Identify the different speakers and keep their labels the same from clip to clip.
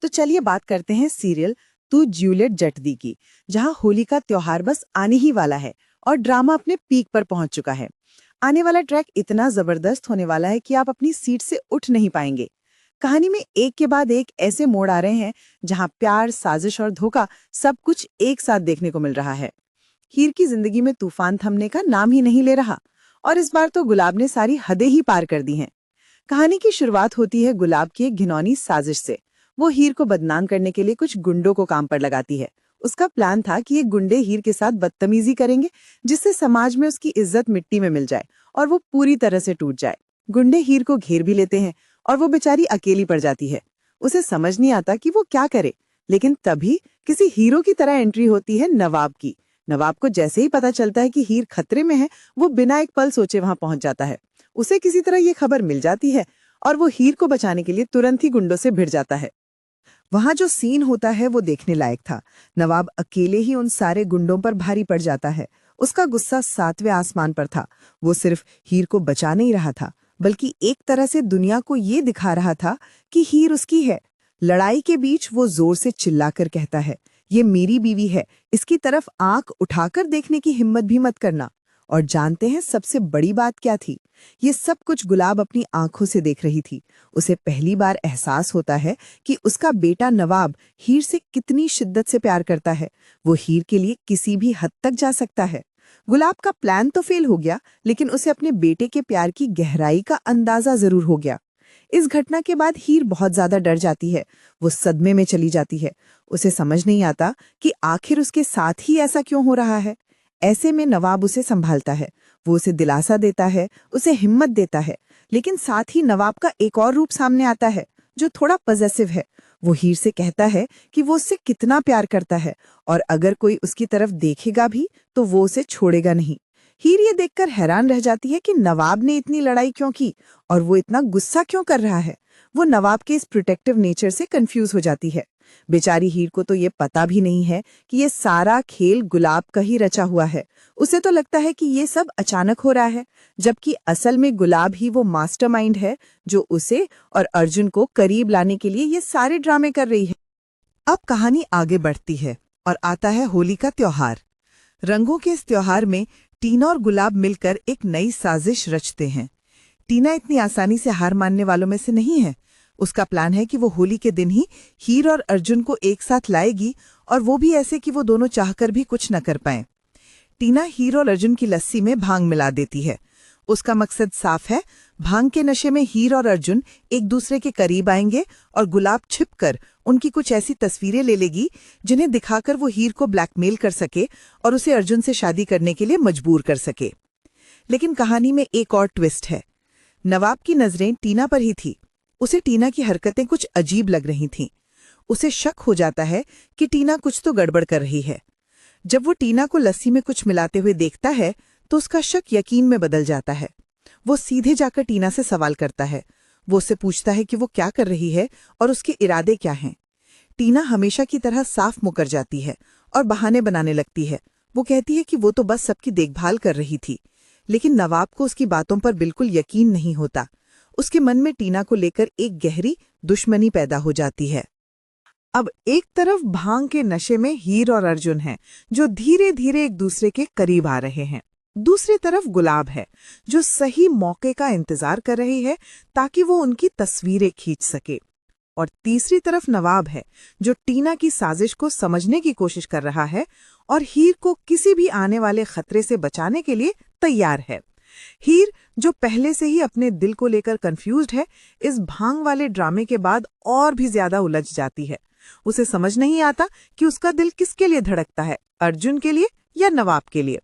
Speaker 1: तो चलिए बात करते हैं सीरियल तू जूलियट जट दी की, जहां होली का त्योहार बस आने ही वाला है और ड्रामा अपने पीक पर पहुंच चुका है। आने वाला ट्रैक इतना जबरदस्त होने वाला है कि आप अपनी सीट से उठ नहीं पाएंगे। कहानी में एक के बाद एक ऐसे मोड़ आ रहे हैं जहां प्यार, साजिश और धोखा सब कुछ एक साथ देखने को मिल रहा है। हीर की जिंदगी में तूफान थमने का नाम ही नहीं ले रहा और इस बार तो गुलाब ने सारी हदें ही पार कर दी हैं। कहानी की शुरुआत होती है गुलाब की एक घिनौनी साजिश से। वो हीर को बदनाम करने के लिए कुछ गुंडों को काम पर लगाती है। उसका प्लान था कि ये गुंडे हीर के साथ बदतमीजी करेंगे, जिससे समाज में उसकी इज्जत मिट्टी में मिल जाए और वो पूरी तरह से टूट जाए। गुंडे हीर को घेर भी लेते हैं और वो बेचारी अकेली पड़ जाती है। उसे समझ नहीं आता कि वो क्या करे, लेकिन तभी किसी हीरो की तरह एंट्री होती है नवाब की। नवाब को जैसे ही पता चलता है कि हीर खतरे में है, वो बिना एक पल सोचे वहां पहुंच जाता है। उसे किसी तरह ये खबर मिल जाती है और वो हीर को बचाने के लिए तुरंत ही गुंडों से भिड़ जाता है। वहां जो सीन होता है वो देखने लायक था। नवाब अकेले ही उन सारे गुंडों पर भारी पड़ जाता है। उसका गुस्सा 7वें आसमान पर था। वो सिर्फ हीर को बचा नहीं रहा था, बल्कि एक तरह से दुनिया को ये दिखा रहा था कि हीर उसकी है। लड़ाई के बीच वो जोर से चिल्लाकर कहता है, ये मेरी बीवी है, इसकी तरफ आंख उठाकर देखने की हिम्मत भी मत करना। और जानते हैं सबसे बड़ी बात क्या थी? ये सब कुछ गुलाब अपनी आंखों से देख रही थी। उसे पहली बार एहसास होता है कि उसका बेटा नवाब हीर से कितनी शिद्दत से प्यार करता है। वो हीर के लिए किसी भी हद तक जा सकता है। गुलाब का प्लान तो फेल हो गया, लेकिन उसे अपने बेटे के प्यार की गहराई का अंदाजा जरूर हो गया। इस घटना के बाद हीर बहुत ज्यादा डर जाती है। वो सदमे में चली जाती है। उसे समझ नहीं आता कि आखिर उसके साथ ही ऐसा क्यों हो रहा है। ऐसे में नवाब उसे संभालता है। वो उसे दिलासा देता है, उसे हिम्मत देता है, लेकिन साथ ही नवाब का एक और रूप सामने आता है जो थोड़ा पॉजेसिव है। वो हीर से कहता है कि वो उससे कितना प्यार करता है और अगर कोई उसकी तरफ देखेगा भी तो वो उसे छोड़ेगा नहीं। हीर ये देखकर हैरान रह जाती है कि नवाब ने इतनी लड़ाई क्यों की और वो इतना गुस्सा क्यों कर रहा है। वो नवाब के इस प्रोटेक्टिव नेचर से कंफ्यूज हो जाती है। बेचारी हीर को तो ये पता भी नहीं है कि ये सारा खेल गुलाब का ही रचा हुआ है। उसे तो लगता है कि ये सब अचानक हो रहा है, जबकि असल में गुलाब ही वो मास्टरमाइंड है जो उसे और अर्जुन को करीब लाने के लिए ये सारे ड्रामे कर रही है। अब कहानी आगे बढ़ती है और आता है होली का त्योहार। रंगों के इस त्योहार में टीना और गुलाब मिलकर एक नई साजिश रचते हैं। टीना इतनी आसानी से हार मानने वालों में से नहीं है। उसका प्लान है कि वो होली के दिन ही हीर और अर्जुन को एक साथ लाएगी, और वो भी ऐसे कि वो दोनों चाहकर भी कुछ न कर पाएं। टीना हीर और अर्जुन की लस्सी में भांग मिला देती है। उसका मकसद साफ है। भांग के नशे में हीर और अर्जुन एक दूसरे के करीब आएंगे और गुलाब छिपकर उनकी कुछ ऐसी तस्वीरें ले लेगी जिन्हें दिखाकर वो हीर को ब्लैकमेल कर सके और उसे अर्जुन से शादी करने के लिए मजबूर कर सके। लेकिन कहानी में एक और ट्विस्ट है। नवाब की नजरें टीना पर ही थी। उसे टीना की हरकतें कुछ अजीब लग रही थीं। उसे शक हो जाता है कि टीना कुछ तो गड़बड़ कर रही है। जब वो टीना को लस्सी में कुछ मिलाते हुए देखता है तो उसका शक यकीन में बदल जाता है। वो सीधे जाकर टीना से सवाल करता है। वो उससे पूछता है कि वो क्या कर रही है और उसके इरादे क्या हैं। टीना हमेशा की तरह साफ मुकर जाती है और बहाने बनाने लगती है। वो कहती है कि वो तो बस सबकी देखभाल कर रही थी। लेकिन नवाब को उसकी बातों पर बिल्कुल यकीन नहीं होता। उसके मन में टीना को लेकर एक गहरी दुश्मनी पैदा हो जाती है। अब एक तरफ भांग के नशे में हीर और अर्जुन हैं, जो धीरे धीरे एक दूसरे के करीब आ रहे हैं। दूसरी तरफ गुलाब है, जो सही मौके का इंतजार कर रही है ताकि वो उनकी तस्वीरें खींच सके। और तीसरी तरफ नवाब है, जो टीना की साजिश को समझने की कोशिश कर रहा है और हीर को किसी भी आने वाले खतरे से बचाने के लिए तैयार है। हीर, जो पहले से ही अपने दिल को लेकर कंफ्यूज्ड है, इस भांग वाले ड्रामे के बाद और भी ज्यादा उलझ जाती है। उसे समझ नहीं आता कि उसका दिल किसके लिए धड़कता है, अर्जुन के लिए या नवाब के लिए।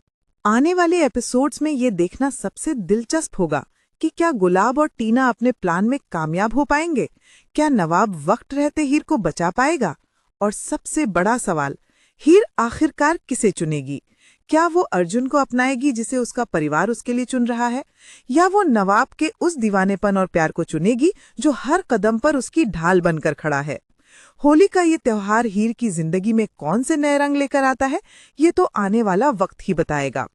Speaker 1: आने वाले एपिसोड्स में ये देखना सबसे दिलचस्प होगा कि क्या गुलाब और टीना अपने प्लान में कामयाब हो पाएंगे? क्या नवाब वक्त रहते हीर को बचा पाएगा? और सबसे बड़ा सवाल, हीर आखिरकार किसे चुनेगी? क्या वो अर्जुन को अपनाएगी जिसे उसका परिवार उसके लिए चुन रहा है, या वो नवाब के उस दीवानेपन और प्यार को चुनेगी जो हर कदम पर उसकी ढाल बनकर खड़ा है? होली का ये त्योहार हीर की जिंदगी में कौन से नए रंग लेकर आता है, ये तो आने वाला वक्त ही बताएगा।